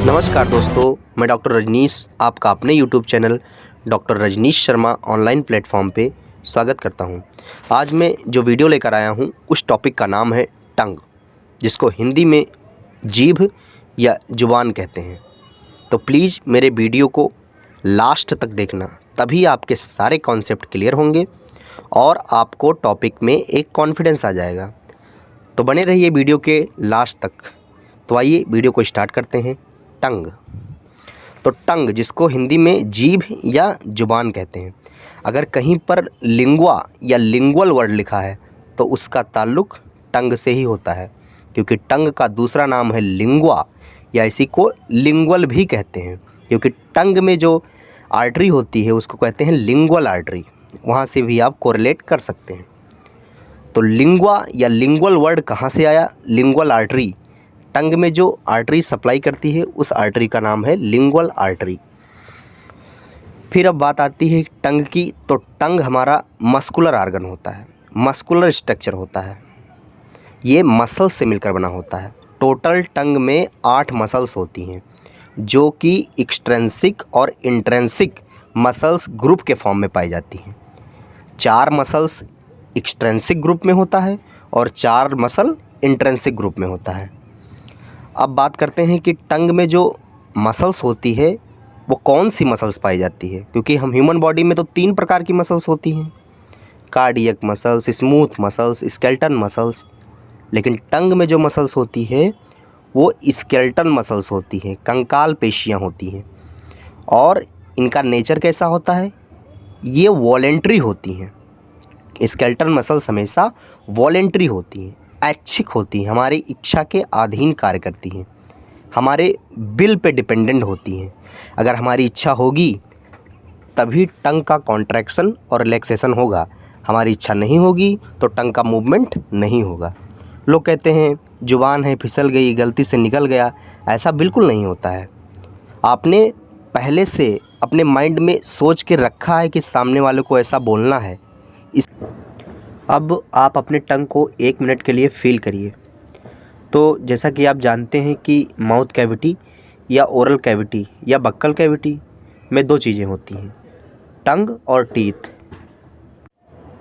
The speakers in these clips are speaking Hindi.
नमस्कार दोस्तों, मैं डॉक्टर रजनीश आपका अपने YouTube channel doctor Rajneesh Sharma online platform पे स्वागत करता हूं। आज मैं जो वीडियो लेकर आया हूं उस टॉपिक का नाम है टंग, जिसको हिंदी में जीभ या जुबान कहते हैं। तो प्लीज़ मेरे वीडियो को लास्ट तक देखना, तभी आपके सारे कॉन्सेप्ट क्लियर होंगे और आपको टॉपिक में एक कॉन्फिडेंस आ जाएगा। तो बने रहिए वीडियो के लास्ट तक। तो आइए वीडियो को स्टार्ट करते हैं। टंग, तो टंग जिसको हिंदी में जीभ या जुबान कहते हैं। अगर कहीं पर लिंगुआ या लिंगुअल वर्ड लिखा है तो उसका ताल्लुक टंग से ही होता है, क्योंकि टंग का दूसरा नाम है लिंगुआ, या इसी को लिंगुअल भी कहते हैं, क्योंकि टंग में जो आर्टरी होती है उसको कहते हैं लिंगुअल आर्टरी। वहाँ से भी आप कोरिलेट कर सकते हैं। तो लिंगुआ या लिंगुअल वर्ड कहाँ से आया? लिंगुअल आर्टरी, टंग में जो आर्टरी सप्लाई करती है उस आर्टरी का नाम है लिंगुअल आर्टरी। फिर अब बात आती है टंग की, तो टंग हमारा मस्कुलर आर्गन होता है, मस्कुलर स्ट्रक्चर होता है। ये मसल्स से मिलकर बना होता है। टोटल टंग में 8 मसल्स होती हैं, जो कि एक्सट्रेंसिक और इंट्रेंसिक मसल्स ग्रुप के फॉर्म में पाई जाती हैं। 4 मसल्स एक्सट्रेंसिक ग्रुप में होता है और 4 मसल इंट्रेंसिक ग्रुप में होता है। अब बात करते हैं कि टंग में जो मसल्स होती है वो कौन सी मसल्स पाई जाती है, क्योंकि हम ह्यूमन बॉडी में तो 3 प्रकार की मसल्स होती हैं, cardiac muscles, smooth muscles, skeleton muscles. लेकिन टंग में जो मसल्स होती है वो स्केलेटन मसल्स होती हैं, कंकाल पेशियाँ होती हैं। और इनका नेचर कैसा होता है? ये वॉलेंट्री होती हैं। स्केलेटन मसल्स हमेशा वॉलेंट्री होती हैं, ऐच्छिक होती हैं, हमारी इच्छा के अधीन कार्य करती हैं, हमारे विल पे डिपेंडेंट होती हैं। अगर हमारी इच्छा होगी तभी टंग का कॉन्ट्रैक्शन और रिलैक्सेशन होगा, हमारी इच्छा नहीं होगी तो टंग का मूवमेंट नहीं होगा। लोग कहते हैं जुबान है फिसल गई, गलती से निकल गया। ऐसा बिल्कुल नहीं होता है। आपने पहले से अपने माइंड में सोच के रखा है कि सामने वाले को ऐसा बोलना है। अब आप अपने टंग को 1 मिनट के लिए फील करिए। तो जैसा कि आप जानते हैं कि माउथ कैविटी या ओरल कैविटी या बक्कल कैविटी में 2 चीज़ें होती हैं, टंग और टीथ।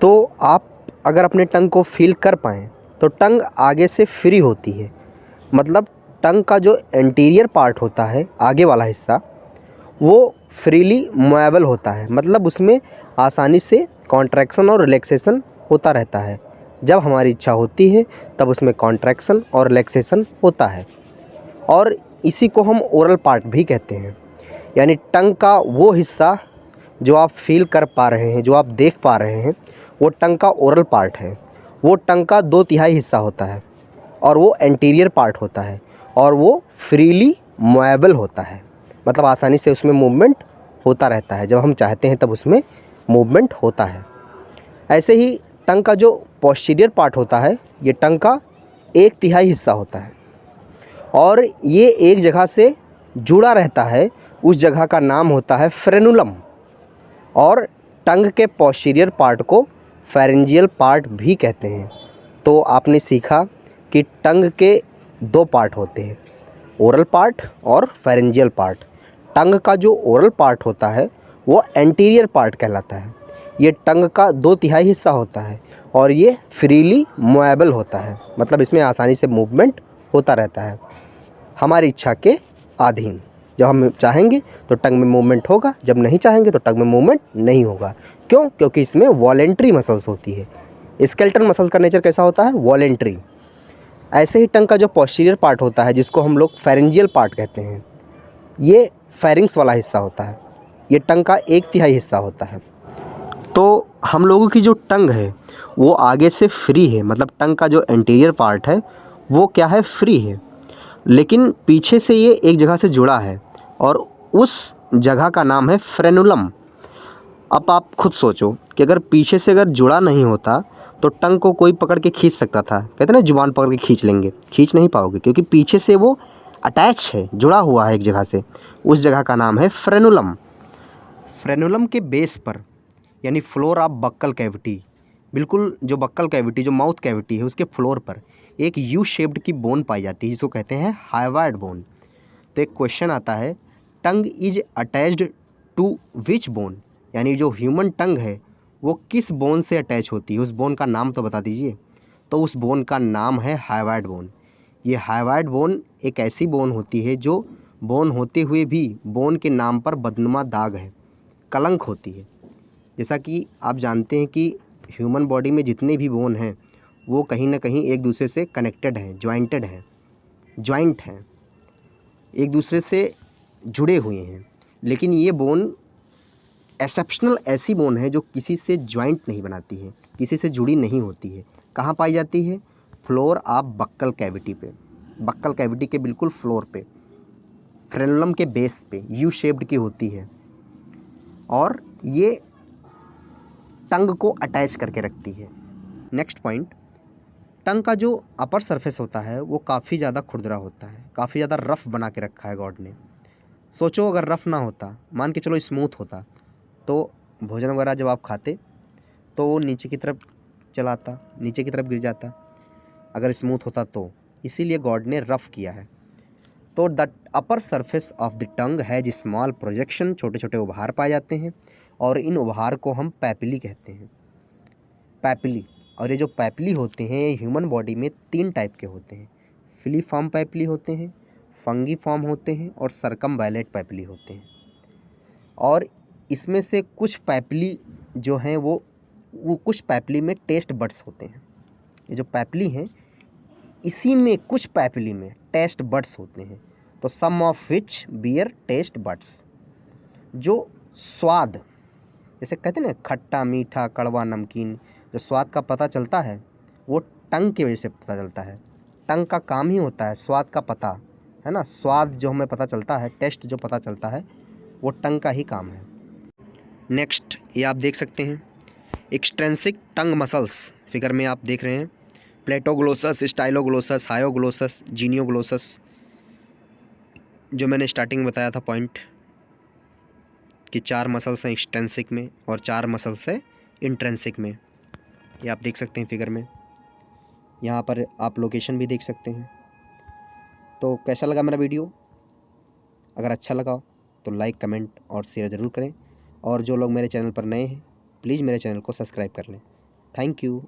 तो आप अगर अपने टंग को फील कर पाएँ तो टंग आगे से फ्री होती है, मतलब टंग का जो एंटीरियर पार्ट होता है, आगे वाला हिस्सा, वो फ्रीली मूवेबल होता है, मतलब उसमें आसानी से कॉन्ट्रैक्शन और रिलैक्सेशन होता रहता है। जब हमारी इच्छा होती है तब उसमें कॉन्ट्रैक्शन और रिलैक्सेशन होता है। और इसी को हम ओरल पार्ट भी कहते हैं, यानी टंग का वो हिस्सा जो आप फील कर पा रहे हैं, जो आप देख पा रहे हैं, वो टंग का ओरल पार्ट है। वो टंग का 2/3 हिस्सा होता है और वो एंटीरियर पार्ट होता है और वो फ्रीली मूवेबल होता है, मतलब आसानी से उसमें मूवमेंट होता रहता है। जब हम चाहते हैं तब उसमें मूवमेंट होता है। ऐसे ही टंग का जो पोस्टीरियर पार्ट होता है, ये टंग का 1/3 हिस्सा होता है और ये एक जगह से जुड़ा रहता है। उस जगह का नाम होता है फ्रेनुलम। और टंग के पोस्टीरियर पार्ट को फेरेंजियल पार्ट भी कहते हैं। तो आपने सीखा कि टंग के 2 पार्ट होते हैं, ओरल पार्ट और फेरेंजियल पार्ट। टंग का जो ओरल पार्ट होता है वो एंटीरियर पार्ट कहलाता है। ये टंग का 2/3 हिस्सा होता है और ये फ्रीली मूवेबल होता है, मतलब इसमें आसानी से मूवमेंट होता रहता है हमारी इच्छा के अधीन। जब हम चाहेंगे तो टंग में मूवमेंट होगा, जब नहीं चाहेंगे तो टंग में मूवमेंट नहीं होगा। क्यों? क्योंकि इसमें वॉलेंट्री मसल्स होती है। स्केलेटन मसल्स का नेचर कैसा होता है? वॉलेंट्री। ऐसे ही टंग का जो पोस्टीरियर पार्ट होता है, जिसको हम लोग फेरेंजियल पार्ट कहते हैं, ये फेरिंग्स वाला हिस्सा होता है। ये टंग का 1/3 हिस्सा होता है। तो हम लोगों की जो टंग है वो आगे से फ्री है, मतलब टंग का जो एंटीरियर पार्ट है वो क्या है? फ्री है। लेकिन पीछे से ये एक जगह से जुड़ा है और उस जगह का नाम है फ्रेनुलम। अब आप खुद सोचो कि अगर पीछे से अगर जुड़ा नहीं होता तो टंग को कोई पकड़ के खींच सकता था। कहते हैं ना, जुबान पकड़ के खींच लेंगे, खींच नहीं पाओगे, क्योंकि पीछे से वो अटैच है, जुड़ा हुआ है एक जगह से। उस जगह का नाम है फ्रेनुलम। फ्रेनुलम के बेस पर, यानी फ्लोर ऑफ बक्कल कैविटी, बिल्कुल जो बक्कल कैविटी, जो माउथ कैविटी है, उसके फ्लोर पर एक यू शेप्ड की बोन पाई जाती है, जिसको कहते हैं हाइवार्ड बोन। तो एक क्वेश्चन आता है, tongue is attached to which bone, यानी जो ह्यूमन टंग है वो किस बोन से अटैच होती है, उस बोन का नाम तो बता दीजिए। तो उस बोन का नाम है हाइवाइड बोन। ये हाइवाइड बोन एक ऐसी बोन होती है जो बोन होते हुए भी बोन के नाम पर बदनुमा दाग है, कलंक होती है। जैसा कि आप जानते हैं कि ह्यूमन बॉडी में जितने भी बोन हैं वो कहीं ना कहीं एक दूसरे से कनेक्टेड हैं, जॉइंट हैं, एक दूसरे से जुड़े हुए हैं। लेकिन ये बोन एक्सेप्शनल ऐसी बोन है जो किसी से जॉइंट नहीं बनाती है, किसी से जुड़ी नहीं होती है। कहाँ पाई जाती है? फ्लोर ऑफ बक्कल कैविटी पे, बक्कल कैविटी के बिल्कुल फ्लोर पे, फ्रेनुलम के बेस पे यू शेप्ड की होती है और ये टंग को अटैच करके रखती है। नेक्स्ट पॉइंट, टंग का जो अपर सरफेस होता है वो काफ़ी ज़्यादा खुरदरा होता है, काफ़ी ज़्यादा रफ़ बना के रखा है गॉड ने। सोचो अगर रफ़ ना होता, मान के चलो स्मूथ होता, तो भोजन वगैरह जब आप खाते तो वो नीचे की तरफ चलाता, नीचे की तरफ गिर जाता, अगर स्मूथ होता तो। इसीलिए गॉड ने रफ़ किया है। तो the upper surface of the tongue has small projection, छोटे छोटे उभार पाए जाते हैं और इन उभार को हम पैपिली कहते हैं, पैपिली। और ये जो पैपिली होते हैं ये ह्यूमन बॉडी में 3 टाइप के होते हैं। फिलीफॉर्म पैपिली होते हैं, फंगीफॉर्म होते हैं और सर्कमवैलेट पैपिली होते हैं। और इसमें से कुछ पैपिली जो हैं वो कुछ पैपिली में टेस्ट बड्स होते हैं। ये जो पैपिली हैं इसी में कुछ पैपिली में टेस्ट बड्स होते हैं। तो some of which bear taste buds, जो स्वाद, जैसे कहते हैं ना खट्टा मीठा कड़वा नमकीन, जो स्वाद का पता चलता है वो टंग की वजह से पता चलता है। टंग का काम ही होता है स्वाद का पता, है ना। स्वाद जो हमें पता चलता है, टेस्ट जो पता चलता है, वो टंग का ही काम है। नेक्स्ट ये आप देख सकते हैं एक्सट्रेंसिक टंग मसल्स, फिगर में आप देख रहे हैं प्लेटोग्लोसस, स्टाइलोग्लोसस, हायोग्लोसस, जीनियोग्लोसस, जो मैंने स्टार्टिंग में बताया था पॉइंट कि 4 मसल्स हैं एक्सट्रेंसिक में और 4 मसल्स हैं इंट्रेंसिक में। ये आप देख सकते हैं फिगर में, यहाँ पर आप लोकेशन भी देख सकते हैं। तो कैसा लगा मेरा वीडियो? अगर अच्छा लगा तो लाइक कमेंट और शेयर ज़रूर करें, और जो लोग मेरे चैनल पर नए हैं प्लीज़ मेरे चैनल को सब्सक्राइब कर लें। Thank you.